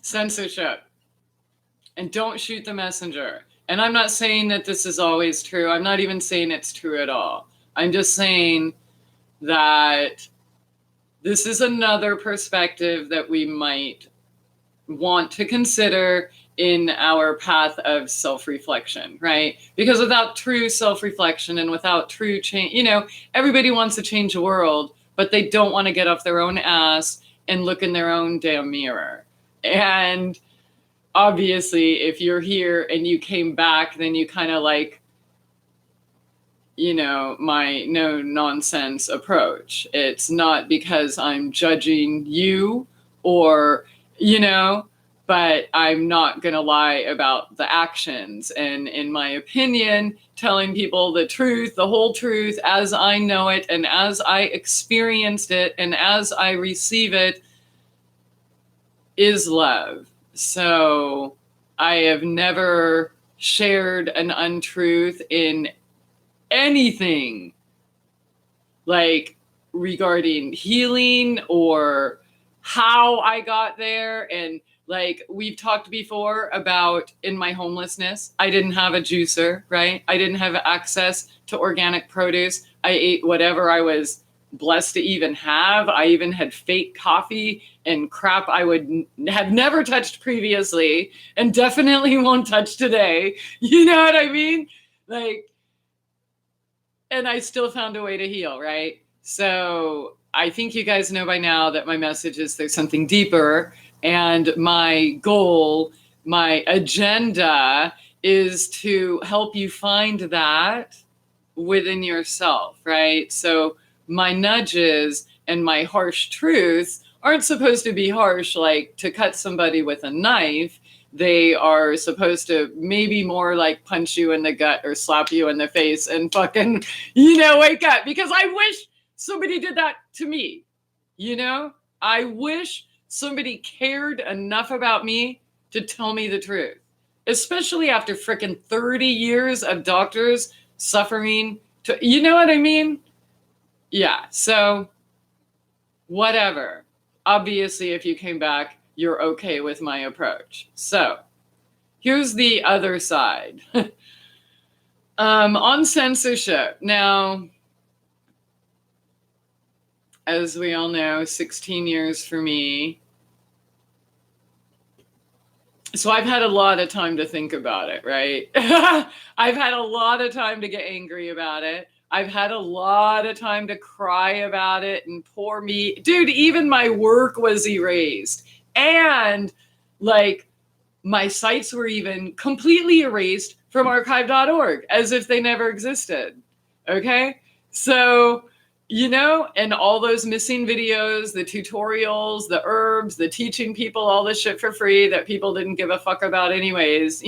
Censorship. And don't shoot the messenger. And I'm not saying that this is always true. I'm not even saying it's true at all. I'm just saying that this is another perspective that we might want to consider in our path of self-reflection, right? Because without true self-reflection and without true change, everybody wants to change the world, but they don't want to get off their own ass and look in their own damn mirror. And obviously, if you're here and you came back, then you kind of like, my no nonsense approach. It's not because I'm judging you or, but I'm not going to lie about the actions. And in my opinion, telling people the truth, the whole truth as I know it and as I experienced it and as I receive it is love. So I have never shared an untruth in anything like regarding healing or how I got there. And like we've talked before about in my homelessness, I didn't have a juicer, right? I didn't have access to organic produce. I ate whatever I was blessed to even have. I even had fake coffee and crap I would have never touched previously and definitely won't touch today. You know what I mean? Like, and I still found a way to heal, right? So I think you guys know by now that my message is there's something deeper. And my goal, my agenda is to help you find that within yourself, right? So my nudges and my harsh truths aren't supposed to be harsh, like to cut somebody with a knife. They are supposed to maybe more like punch you in the gut or slap you in the face and fucking, wake up. Because I wish somebody did that to me. I wish somebody cared enough about me to tell me the truth, especially after frickin' 30 years of doctors suffering. You know what I mean? Yeah. So whatever. Obviously, if you came back, you're okay with my approach. So here's the other side. On censorship. Now, as we all know, 16 years for me. So I've had a lot of time to think about it, right? I've had a lot of time to get angry about it. I've had a lot of time to cry about it and poor me. Dude, even my work was erased. And like my sites were even completely erased from archive.org as if they never existed. Okay? So, and all those missing videos, the tutorials, the herbs, the teaching people all this shit for free that people didn't give a fuck about anyways,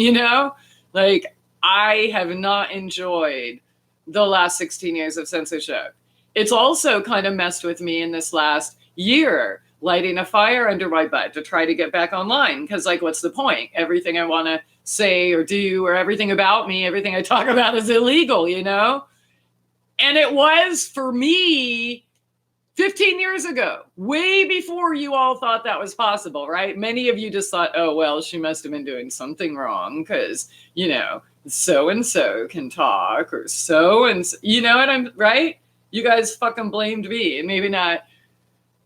like I have not enjoyed the last 16 years of censorship. It's also kind of messed with me in this last year, lighting a fire under my butt to try to get back online. Because like, what's the point? Everything I want to say or do or everything about me, everything I talk about is illegal, And it was for me 15 years ago, way before you all thought that was possible, right? Many of you just thought, oh, well, she must have been doing something wrong because, so-and-so can talk or so-and-so, what I'm, right? You guys fucking blamed me. And maybe not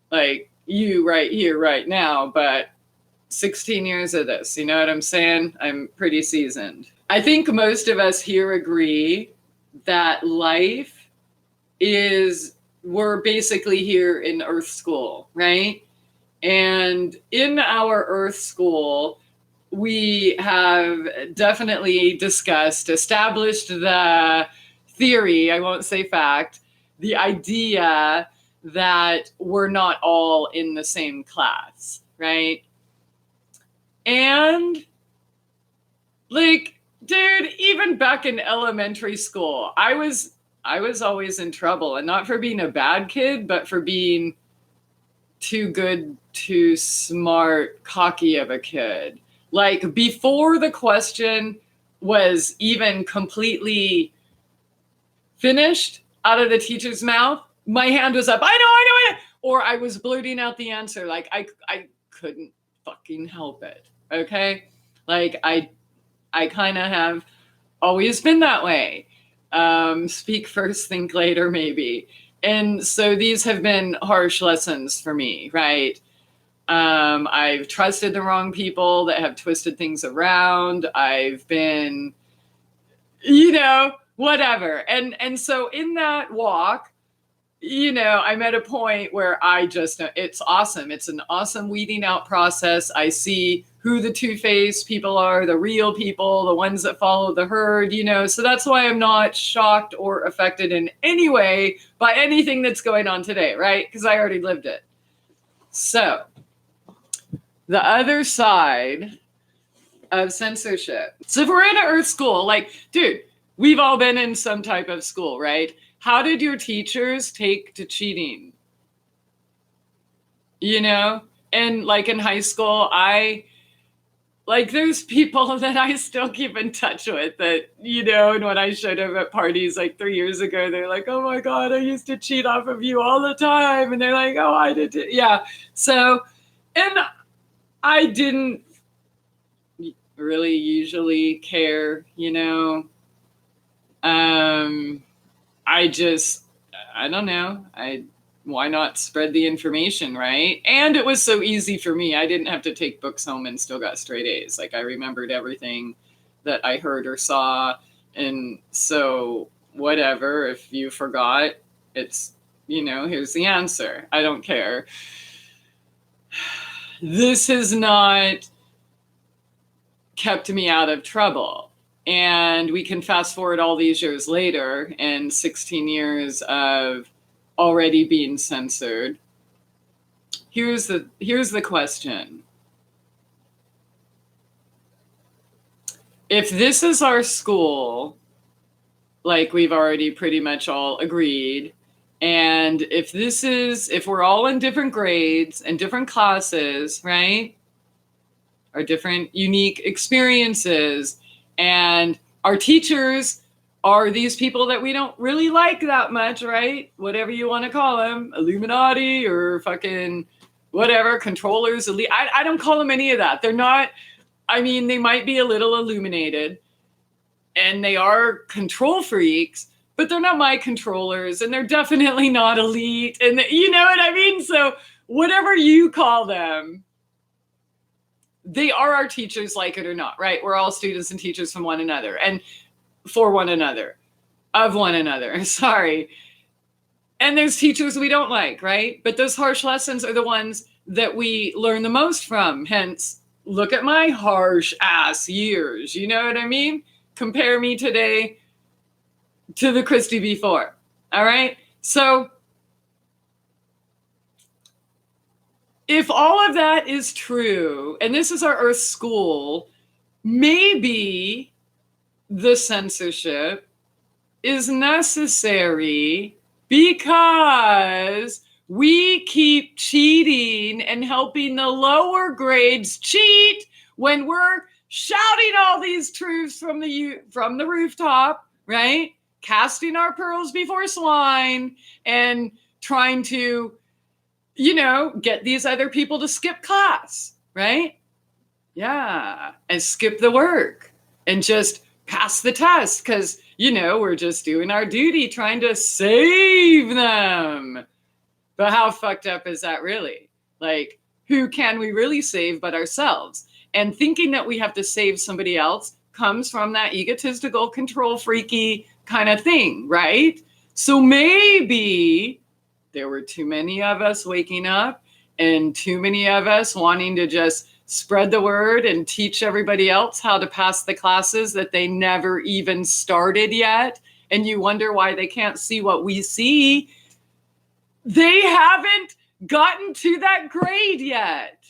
like you right here, right now, but 16 years of this, you know what I'm saying? I'm pretty seasoned. I think most of us here agree that life we're basically here in Earth School, right? And in our Earth School, we have definitely established the theory, I won't say fact, the idea that we're not all in the same class, right? And like, dude, even back in elementary school, I was always in trouble, and not for being a bad kid, but for being too good, too smart, cocky of a kid. Like before the question was even completely finished out of the teacher's mouth, my hand was up. I know. Or I was blurting out the answer. Like I couldn't fucking help it. Okay? Like I kind of have always been that way. Speak first, think later, maybe. And so these have been harsh lessons for me, right? I've trusted the wrong people that have twisted things around. I've been, whatever. And so in that walk, I'm at a point where it's awesome. It's an awesome weeding out process. I see who the two-faced people are, the real people, the ones that follow the herd, so that's why I'm not shocked or affected in any way by anything that's going on today, right? Because I already lived it. So the other side of censorship. So if we're in an Earth school, like, dude, we've all been in some type of school, right? How did your teachers take to cheating? And like in high school, there's people that I still keep in touch with that, and when I showed up at parties like 3 years ago, they're like, oh my God, I used to cheat off of you all the time. And they're like, oh, I did too. Yeah. So, and I didn't really usually care, I don't know. Why not spread the information, right? And it was so easy for me. I didn't have to take books home and still got straight A's. Like I remembered everything that I heard or saw. And so whatever, if you forgot, it's, here's the answer. I don't care. This has not kept me out of trouble. And we can fast forward all these years later and 16 years of already being censored. Here's the question. If this is our school, like we've already pretty much all agreed, and if we're all in different grades and different classes, right? Our different unique experiences, and our teachers are these people that we don't really like that much, right? Whatever you want to call them, Illuminati or fucking whatever, controllers, elite. I don't call them any of that. They're not, they might be a little illuminated and they are control freaks, but they're not my controllers and they're definitely not elite. And you know what I mean? So whatever you call them, they are our teachers, like it or not, right? We're all students and teachers from one another and for one another, of one another, sorry. And there's teachers we don't like, right? But those harsh lessons are the ones that we learn the most from. Hence, look at my harsh ass years, you know what I mean? Compare me today to the Christy before, all right? So if all of that is true, and this is our Earth school, maybe the censorship is necessary because we keep cheating and helping the lower grades cheat when we're shouting all these truths from the rooftop, right? Casting our pearls before swine and trying to get these other people to skip class, right? Yeah. And skip the work and just pass the test because, we're just doing our duty trying to save them. But how fucked up is that really? Like, who can we really save but ourselves? And thinking that we have to save somebody else comes from that egotistical, control freaky kind of thing, right? So maybe there were too many of us waking up and too many of us wanting to just spread the word and teach everybody else how to pass the classes that they never even started yet. And you wonder why they can't see what we see. They haven't gotten to that grade yet,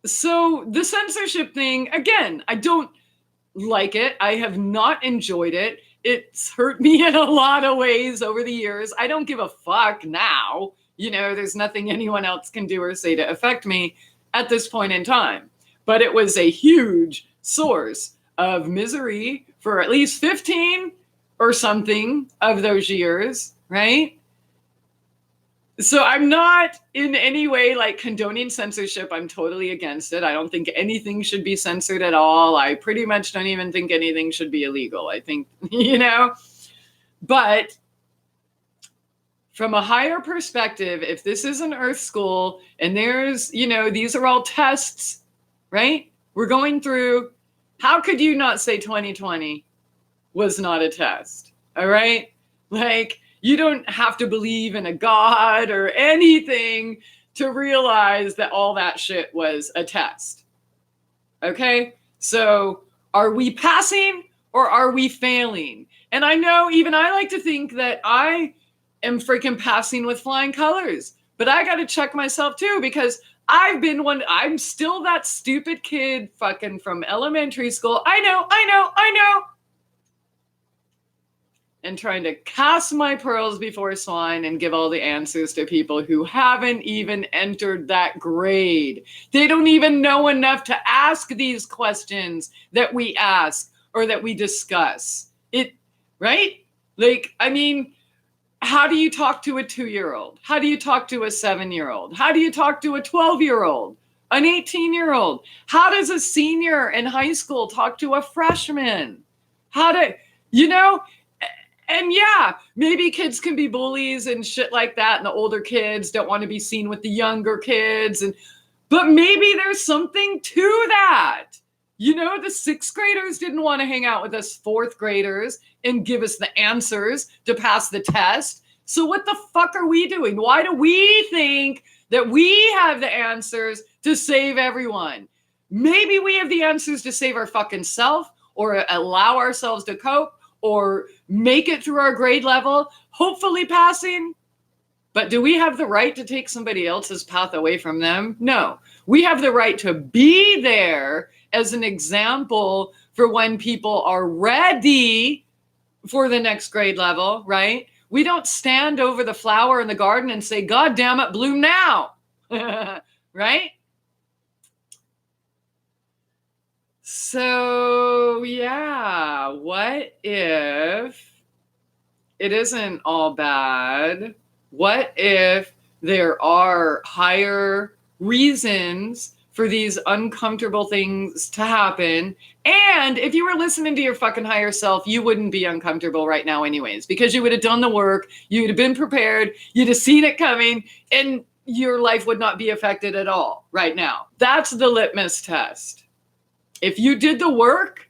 So the censorship thing, again, I don't like it. I have not enjoyed it. It's hurt me in a lot of ways over the years. I don't give a fuck now. There's nothing anyone else can do or say to affect me at this point in time. But it was a huge source of misery for at least 15 or something of those years, right? So I'm not in any way like condoning censorship. I'm totally against it. I don't think anything should be censored at all. I pretty much don't even think anything should be illegal. I think, but from a higher perspective, if this is an Earth school and there's, these are all tests, right? We're going through, how could you not say 2020 was not a test? All right? Like, you don't have to believe in a God or anything to realize that all that shit was a test. Okay? So, are we passing or are we failing? And I know even I like to think that I am freaking passing with flying colors, but I got to check myself too, because I'm still that stupid kid fucking from elementary school. I know. And trying to cast my pearls before swine and give all the answers to people who haven't even entered that grade. They don't even know enough to ask these questions that we ask or that we discuss. Right? Like, I mean, how do you talk to a 2-year-old? How do you talk to a 7-year-old? How do you talk to a 12-year-old? An 18-year-old? How does a senior in high school talk to a freshman? And yeah, maybe kids can be bullies and shit like that, and the older kids don't want to be seen with the younger kids. But maybe there's something to that. The 6th graders didn't want to hang out with us 4th graders and give us the answers to pass the test. So what the fuck are we doing? Why do we think that we have the answers to save everyone? Maybe we have the answers to save our fucking self, or allow ourselves to cope, or make it through our grade level, hopefully passing. But do we have the right to take somebody else's path away from them? No. We have the right to be there as an example for when people are ready for the next grade level, right? We don't stand over the flower in the garden and say, God damn it, bloom now, right? So, yeah, what if it isn't all bad? What if there are higher reasons for these uncomfortable things to happen? And if you were listening to your fucking higher self, you wouldn't be uncomfortable right now anyways, because you would have done the work, you would have been prepared, you'd have seen it coming, and your life would not be affected at all right now. That's the litmus test. If you did the work,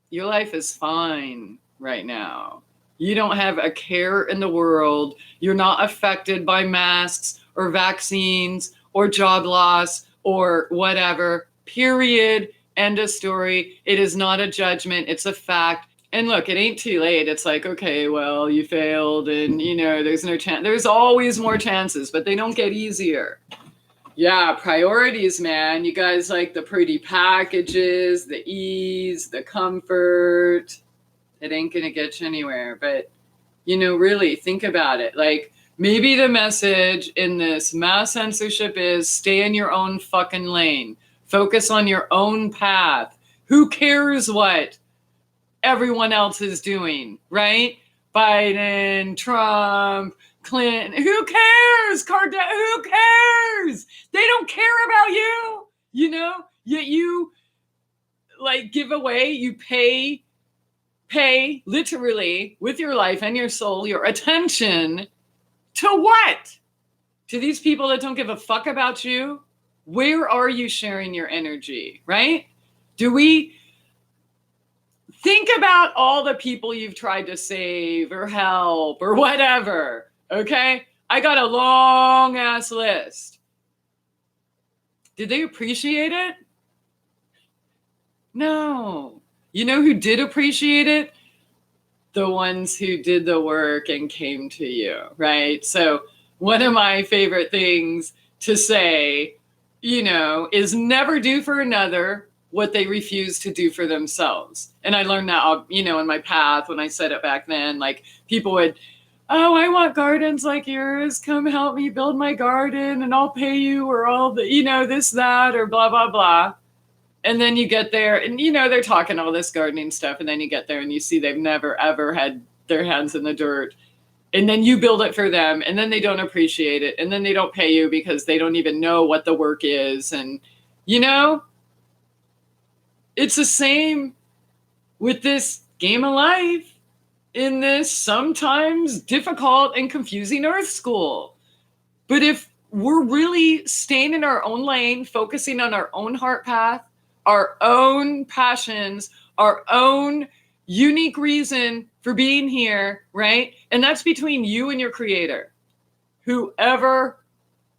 your life is fine right now. You don't have a care in the world. You're not affected by masks or vaccines or job loss or whatever. Period. End of story. It is not a judgment. It's a fact. And look, it ain't too late. It's like, okay, well, you failed and, there's no chance. There's always more chances, but they don't get easier. Yeah, priorities, man. You guys like the pretty packages, the ease, the comfort. It ain't going to get you anywhere. But, really think about it. Like, maybe the message in this mass censorship is stay in your own fucking lane. Focus on your own path. Who cares what everyone else is doing, right? Biden, Trump, Clinton, who cares? Who cares? They don't care about you, yet you like give away, you pay literally with your life and your soul, your attention to what? To these people that don't give a fuck about you? Where are you sharing your energy, right? Do we think about all the people you've tried to save or help or whatever? Okay, I got a long ass list. Did they appreciate it? No. You know who did appreciate it? The ones who did the work and came to you, right? So one of my favorite things to say, is never do for another what they refuse to do for themselves. And I learned that, in my path when I said it back then, like people would, oh, I want gardens like yours. Come help me build my garden and I'll pay you, or all the, this, that, or blah, blah, blah. And then you get there and, they're talking all this gardening stuff. And then you get there and you see they've never, ever had their hands in the dirt. And then you build it for them, and then they don't appreciate it, and then they don't pay you because they don't even know what the work is. And, you know, it's the same with this game of life in this sometimes difficult and confusing Earth school. But if we're really staying in our own lane, focusing on our own heart path, our own passions, our own unique reason for being here, right? And that's between you and your creator, whoever,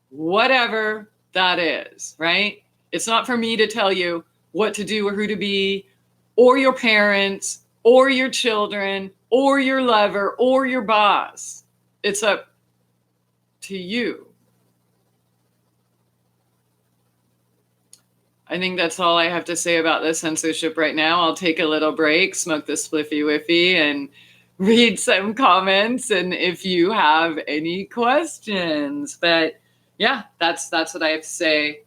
whatever that is, right? It's not for me to tell you what to do or who to be, or your parents, or your children, or your lover, or your boss. It's up to you. I think that's all I have to say about this censorship right now. I'll take a little break, smoke the spliffy whiffy, and read some comments. And if you have any questions, but yeah, that's what I have to say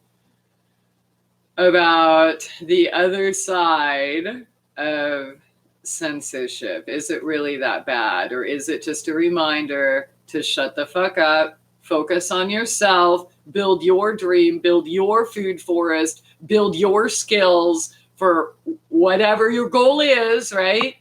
about the other side of censorship. Is it really that bad? Or is it just a reminder to shut the fuck up, focus on yourself, build your dream, build your food forest, build your skills for whatever your goal is, right?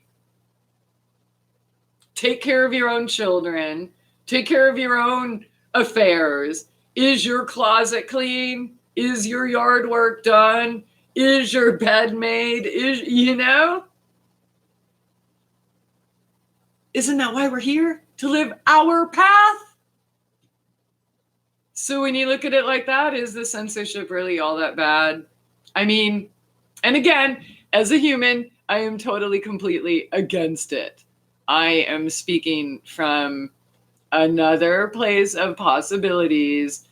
Take care of your own children, take care of your own affairs. Is your closet clean? Is your yard work done? Is your bed made? Isn't that why we're here? To live our path? So when you look at it like that, is the censorship really all that bad? I mean, and again, as a human, I am totally, completely against it. I am speaking from another place of possibilities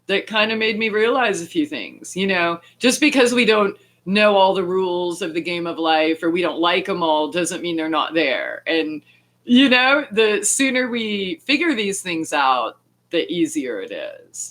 that kind of made me realize a few things. Just because we don't know all the rules of the game of life or we don't like them all doesn't mean they're not there. And, the sooner we figure these things out, the easier it is.